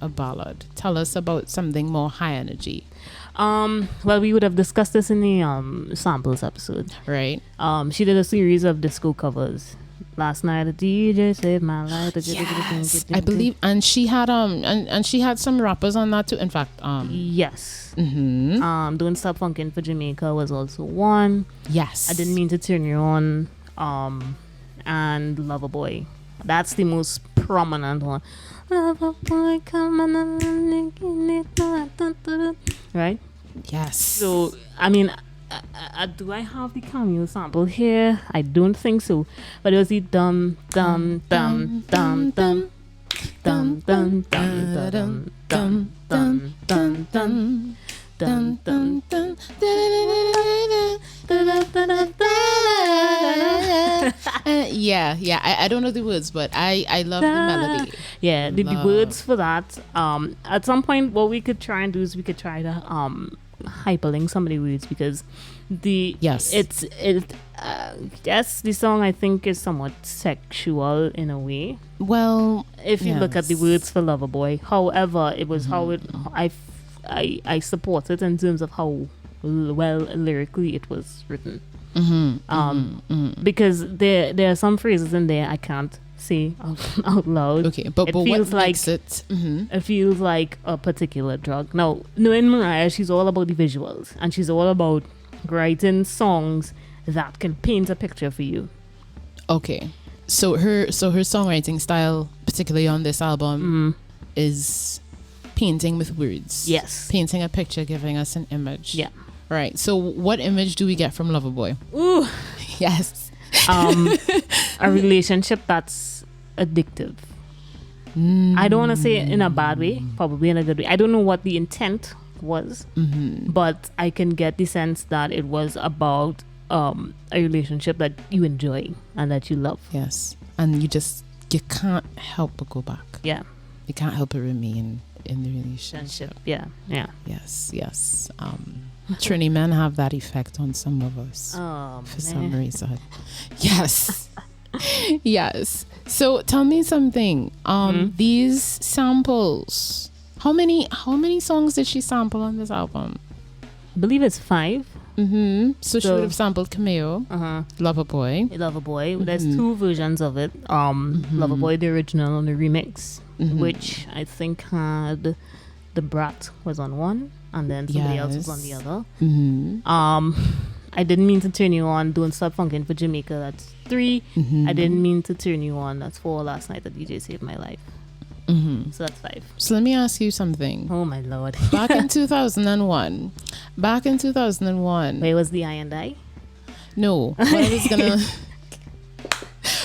a ballad? Tell us about something more high energy. Well, we would have discussed this in the samples episode. Right. She did a series of disco covers. Last night a DJ saved my life. Yes, I believe, and she had and she had some rappers on that too. In fact, yes. Mm-hmm. Don't Stop Funkin' for Jamaica was also one. Yes. I Didn't Mean to Turn You On. And Loverboy. That's the most prominent one. Loverboy, come on, right? Yes. So, I mean, do I have the cameo sample here? I don't think so. But it was the dum dum dum dum dum dum dum dum dum dum dum dum dum dum dum. Yeah. I don't know the words, but I love the melody. Yeah, the words for that. At some point, what we could try and do is we could try to hyperlink some of the words, because yes, the song I think is somewhat sexual in a way. Well, if you look at the words for Loverboy, however, it was how it I support it in terms of how well lyrically it was written. Because there are some phrases in there I can't say out loud. Okay, but feels what like makes it? It feels like a particular drug. Now, knowing Mariah, she's all about the visuals, and she's all about writing songs that can paint a picture for you. Okay, so her songwriting style, particularly on this album, is painting with words. Yes, painting a picture, giving us an image. Yeah. Right. So what image do we get from Loverboy? Ooh. Yes. A relationship that's addictive. I don't want to say it in a bad way, probably in a good way. I don't know what the intent was, but I can get the sense that it was about a relationship that you enjoy and that you love. Yes. And you can't help but go back. Yeah. You can't help but remain in the relationship. Yeah. Yes. Trini men have that effect on some of us for some reason. Yes. Yes. So tell me something. These samples, how many songs did she sample on this album? I believe it's 5. So she would have sampled Cameo, Loverboy. There's 2 versions of it. Loverboy, the original, and the remix, which I think had The Brat was on one, and then somebody else was on the other. I Didn't Mean to Turn You On, Don't Stop Funkin' for Jamaica, that's 3. I Didn't Mean to Turn You On, that's 4. Last Night a DJ Saved My Life. So that's 5. So let me ask you something. Oh my lord. Back in 2001. Where was the I and I? No.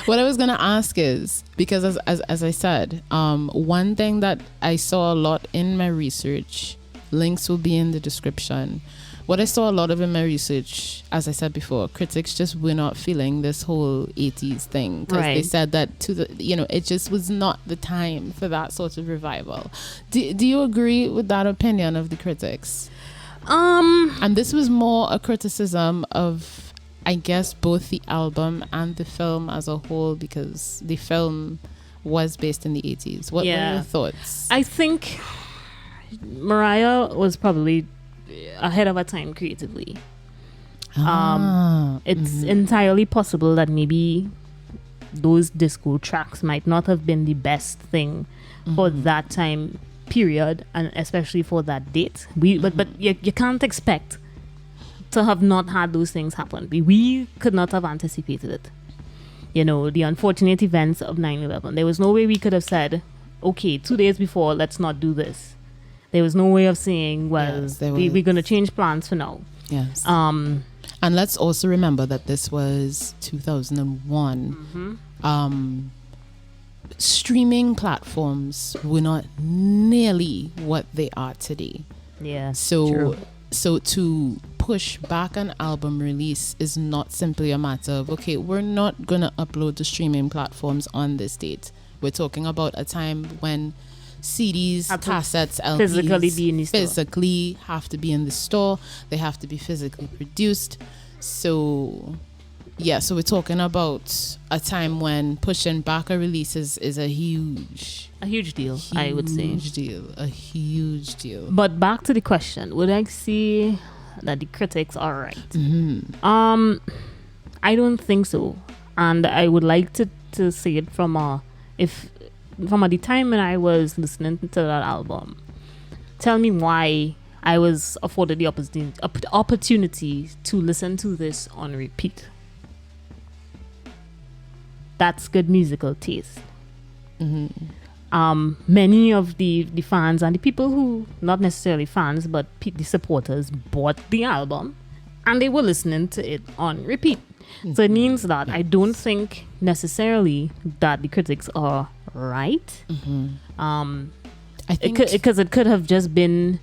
What I was gonna ask is, because as I said, one thing that I saw a lot in my research, links will be in the description. What I saw a lot of in my research, as I said before, critics just were not feeling this whole 80s thing, because they said that it just was not the time for that sort of revival. Do you agree with that opinion of the critics? And this was more a criticism of, I guess, both the album and the film as a whole, because the film was based in the 80s. What were your thoughts? I think Mariah was probably ahead of her time creatively. It's entirely possible that maybe those disco tracks might not have been the best thing for that time period, and especially for that date. But you can't expect to have not had those things happen. We could not have anticipated it. The unfortunate events of 9/11. There was no way we could have said, okay, 2 days before, let's not do this. There was no way of saying, well, we're going to change plans for now. Yes. And let's also remember that this was 2001. Streaming platforms were not nearly what they are today. Yeah. So to push back an album release is not simply a matter of, okay, we're not going to upload to streaming platforms on this date. We're talking about a time when CDs, cassettes, LPs physically have to be in the store. They have to be physically produced. So Yeah, so we're talking about a time when pushing back a release is a huge deal, I would say. A huge deal. But back to the question, would I say that the critics are right? Mm-hmm. I don't think so. And I would like to say it from the time when I was listening to that album. Tell me why I was afforded the opportunity to listen to this on repeat. That's good musical taste. Mm-hmm. Many of the fans and the people who, not necessarily fans, but the supporters, bought the album and they were listening to it on repeat. Mm-hmm. So it means that I don't think necessarily that the critics are right. Mm-hmm. I think because it could have just been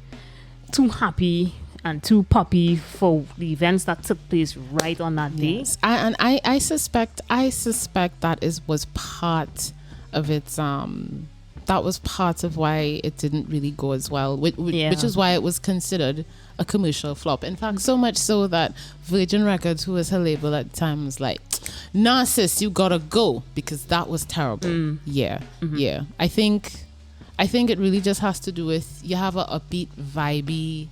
too happy and too poppy for the events that took place right on that day. Yes. I suspect that was part of its that was part of why it didn't really go as well, which is why it was considered a commercial flop. In fact, so much so that Virgin Records, who was her label at the time, was like, "Nah, sis, you gotta go," because that was terrible. Yeah. I think it really just has to do with you have a upbeat, vibey,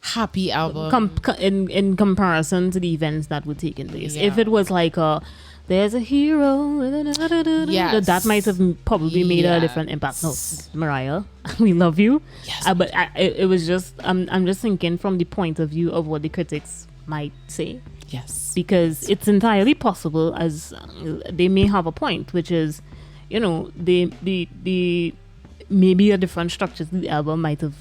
happy album in comparison to the events that were taking place. Yeah. If it was like there's a hero, yes, that might have probably made a different impact. No, Mariah, we love you. Yes, but it was just I'm just thinking from the point of view of what the critics might say. Yes, because it's entirely possible, as they may have a point, which is, the maybe a different structure to the album might have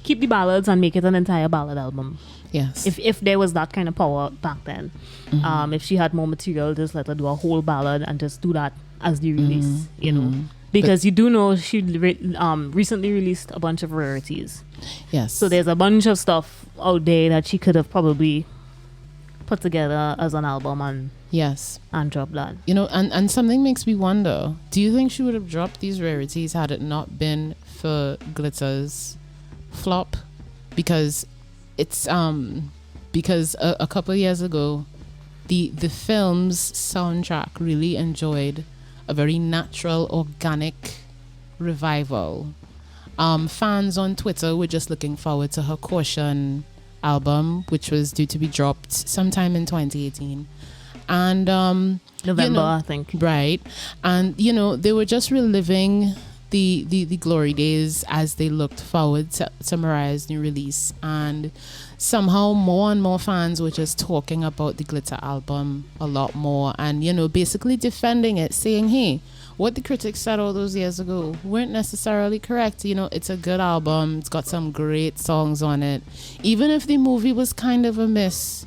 keep the ballads and make it an entire ballad album. Yes. If there was that kind of power back then. If she had more material, just let her do a whole ballad and just do that as the release, Because you do know she recently released a bunch of rarities. Yes. So there's a bunch of stuff out there that she could have probably put together as an album and drop that. And something makes me wonder, do you think she would have dropped these rarities had it not been for Glitter's flop? Because it's because a couple of years ago the film's soundtrack really enjoyed a very natural, organic revival. Fans on Twitter were just looking forward to her Caution album, which was due to be dropped sometime in 2018 and November, I think, right? And they were just reliving the glory days as they looked forward to Mariah's new release, and somehow more and more fans were just talking about the Glitter album a lot more, and basically defending it, saying, hey, what the critics said all those years ago weren't necessarily correct. It's a good album, it's got some great songs on it. Even if the movie was kind of a miss,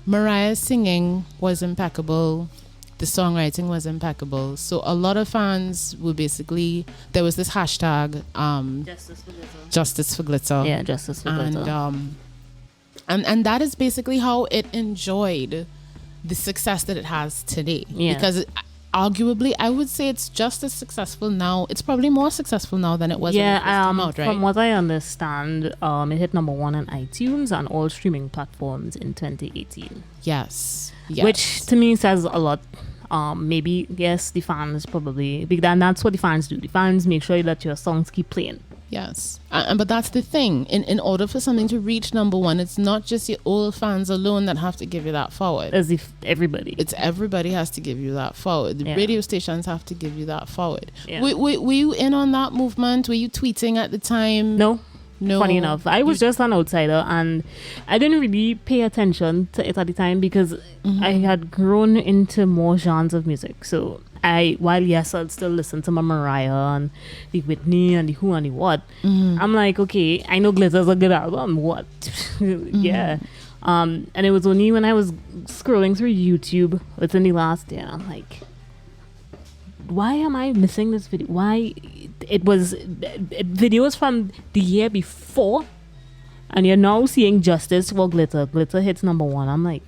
Mariah's singing was impeccable, the songwriting was impeccable. So a lot of fans were basically, there was this hashtag Justice for Glitter. Yeah, Justice for Glitter. And that is basically how it enjoyed the success that it has today. Yeah. Because arguably, I would say it's just as successful now. It's probably more successful now than it was when it first came out, right? From what I understand, it hit number 1 on iTunes and all streaming platforms in 2018. Yes. Which to me says a lot. Maybe, yes, the fans probably, and that's what the fans do. The fans make sure that your songs keep playing. Yes. But that's the thing. In order for something to reach number 1, it's not just your old fans alone that have to give you that forward. As if everybody. It's everybody has to give you that forward. The radio stations have to give you that forward. Yeah. Were you in on that movement? Were you tweeting at the time? No. Funny enough, I was just an outsider and I didn't really pay attention to it at the time because I had grown into more genres of music. So while yes, I'd still listen to my Mariah and the Whitney and the who and the what, I'm like, okay, I know Glitter's a good album. What? Yeah. And it was only when I was scrolling through YouTube within the last year, I'm like, why am I missing this video? Why? It was videos from the year before, and you're now seeing Justice for Glitter. Glitter hits number 1. I'm like,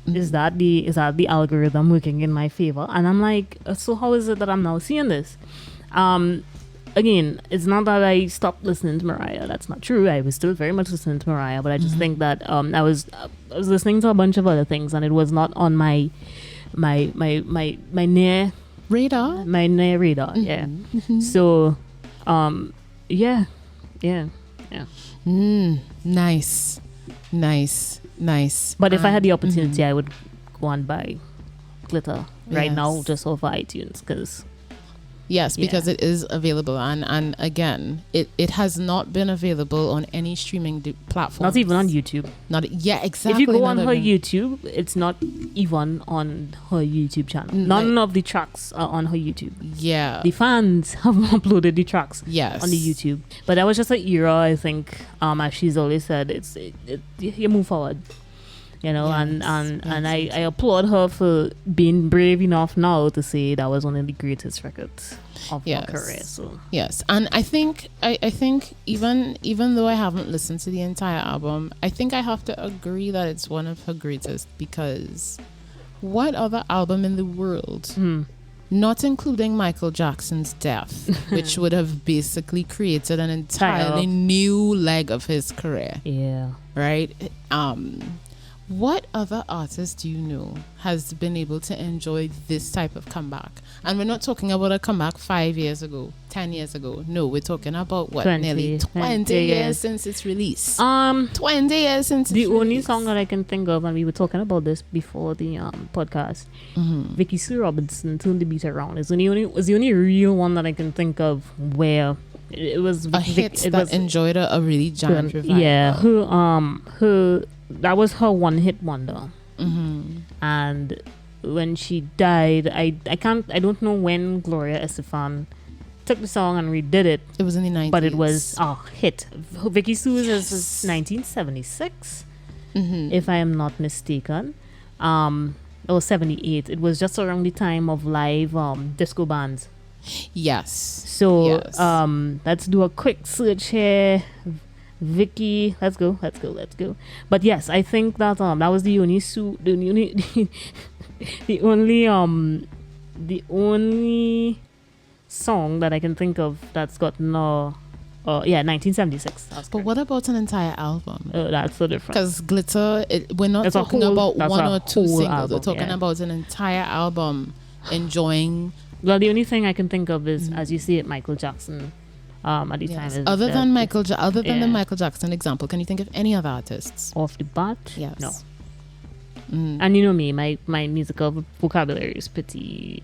is that the algorithm working in my favor? And I'm like, so how is it that I'm now seeing this? again, it's not that I stopped listening to Mariah. That's not true. I was still very much listening to Mariah, but I just think that I was listening to a bunch of other things, and it was not on my near Radar. radar. Yeah. So, yeah. Nice. But if I had the opportunity, I would go and buy Glitter right now, Yes. just off iTunes, because Yes, because it is available, and again, it has not been available on any streaming platform. not even on YouTube. Exactly. If you go on not her even- YouTube, it's not even on her YouTube channel. None of the tracks are on her YouTube. Yeah. The fans have uploaded the tracks Yes. on the YouTube. But that was just an era, I think, as she's always said, you move forward. You know, Yes, and I applaud her for being brave enough now to say that was one of the greatest records of her career. So Yes, and I think even though I haven't listened to the entire album, I think I have to agree that it's one of her greatest, because what other album in the world, not including Michael Jackson's death, which would have basically created an entirely new leg of his career, yeah. right? What other artist do you know has been able to enjoy this type of comeback? And we're not talking about a comeback 5 years ago, 10 years ago. No, we're talking about nearly 20 years since its release. 20 years since the its only release. song that I can think of, and we were talking about this before the podcast, Vicky Sue Robinson, Turn the Beat Around, was the only real one that I can think of where it was a hit that enjoyed a really giant revival. Yeah, her that was her one-hit wonder. And when she died, I don't know when Gloria Estefan took the song and redid it. It was in the 90s. But it was a hit. Vicky Sue's is 1976, if I am not mistaken. Or 78. It was just around the time of live disco bands. Yes. So let's do a quick search here. Vicky, let's go. But yes, I think that that was the only the only song that I can think of that's got 1976. But what about an entire album? That's so different. Because Glitter, we're not talking about one or two singles. Album, we're talking about an entire album enjoying. Well, the only thing I can think of is, as you see it, Michael Jackson. At the time, is other than the Michael Jackson example, can you think of any other artists off the bat? Yes. No. And you know me, my musical vocabulary is pretty.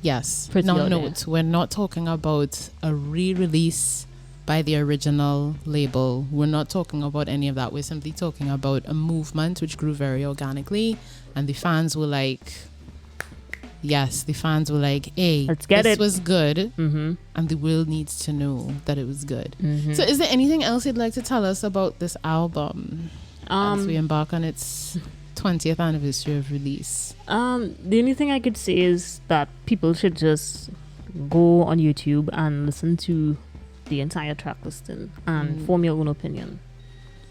Yes. Pretty Now note, we're not talking about a re-release by the original label. We're not talking about any of that. We're simply talking about a movement which grew very organically, and the fans were like, hey, let's get this it. was good, and the world needs to know that it was good. So is there anything else you'd like to tell us about this album as we embark on its 20th anniversary of release? The only thing I could say is that people should just go on YouTube and listen to the entire track listing and form your own opinion.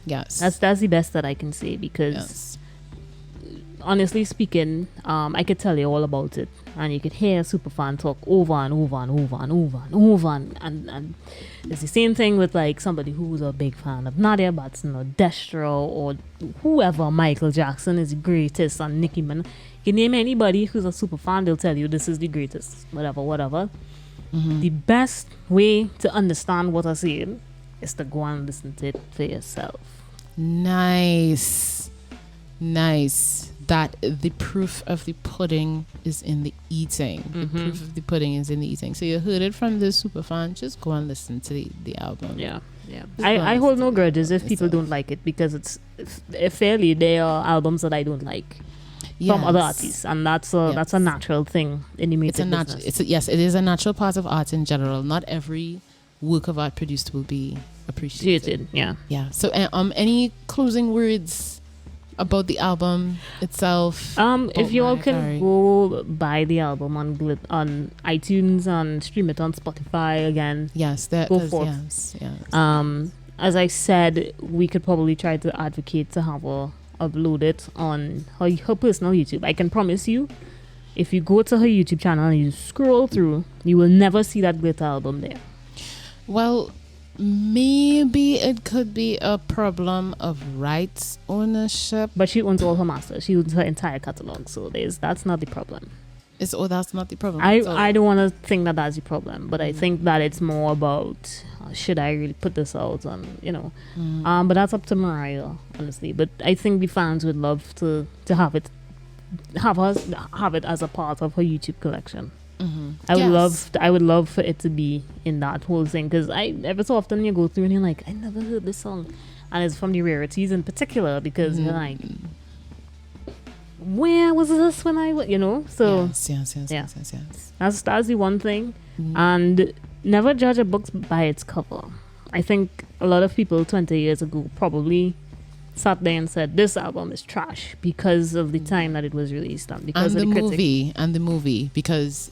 Yes. That's the best that I can say, because honestly speaking, I could tell you all about it, and you could hear a superfan talk over and over and over and over and over, and it's the same thing with like somebody who's a big fan of Nadia Batson or Destra or whoever. Michael Jackson is the greatest, and Nicki Minaj. You name anybody who's a superfan, they'll tell you this is the greatest, whatever. The best way to understand what I'm saying is to go and listen to it for yourself. Nice. That the proof of the pudding is in the eating. The proof of the pudding is in the eating. So you heard it from the superfan. Just go and listen to the album. Yeah. I hold no grudges if people don't like it, because it's fairly there are albums that I don't like from other artists, and that's a natural thing in the music business. It is a natural part of art in general. Not every work of art produced will be appreciated. Yeah. So any closing words about the album itself? If you all can go buy the album on iTunes and stream it on Spotify again. Yes, go forth. Yes. As I said, we could probably try to advocate to have her upload it on her personal YouTube. I can promise you, if you go to her YouTube channel and you scroll through, you will never see that Glitter album there. Well, maybe it could be a problem of rights ownership. But she owns all her masters. She owns her entire catalog. So that's not the problem. That's not the problem. I don't want to think that that's the problem, but I think that it's more about should I really put this out on, but that's up to Mariah, honestly. But I think the fans would love to have it as a part of her YouTube collection. I would love for it to be in that whole thing, because every so often you go through and you're like, I never heard this song, and it's from the rarities in particular, because you're like, where was this when I so yes. that's the one thing. And never judge a book by its cover. I think a lot of people 20 years ago probably sat there and said this album is trash because of the time that it was released and because of the movie, because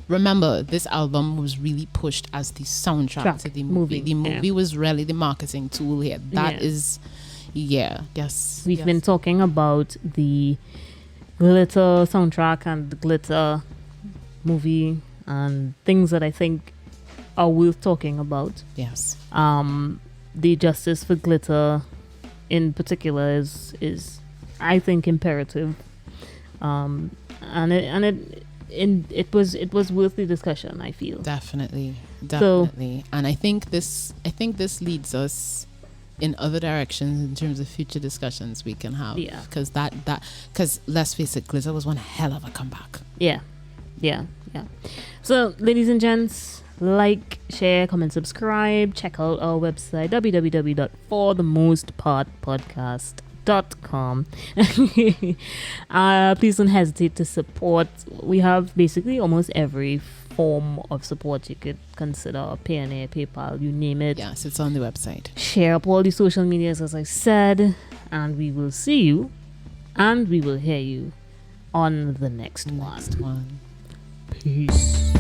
remember, this album was really pushed as the soundtrack to the movie. The movie was really the marketing tool here. That is yes. We've been talking about the Glitter soundtrack and the Glitter movie and things that I think are worth talking about. Yes. The justice for Glitter in particular is I think imperative. And it was worth the discussion, I feel. Definitely. And I think this leads us in other directions in terms of future discussions we can have. Yeah. Because let's face it, Glitter was one hell of a comeback. Yeah. So, ladies and gents, like, share, comment, subscribe. Check out our website, www.forthemostpartpodcast.com. Please don't hesitate to support. We have basically almost every form of support you could consider: Payoneer, PayPal, you name it. Yes, it's on the website. Share up all the social medias, as I said, and we will see you and we will hear you on the next one. Peace.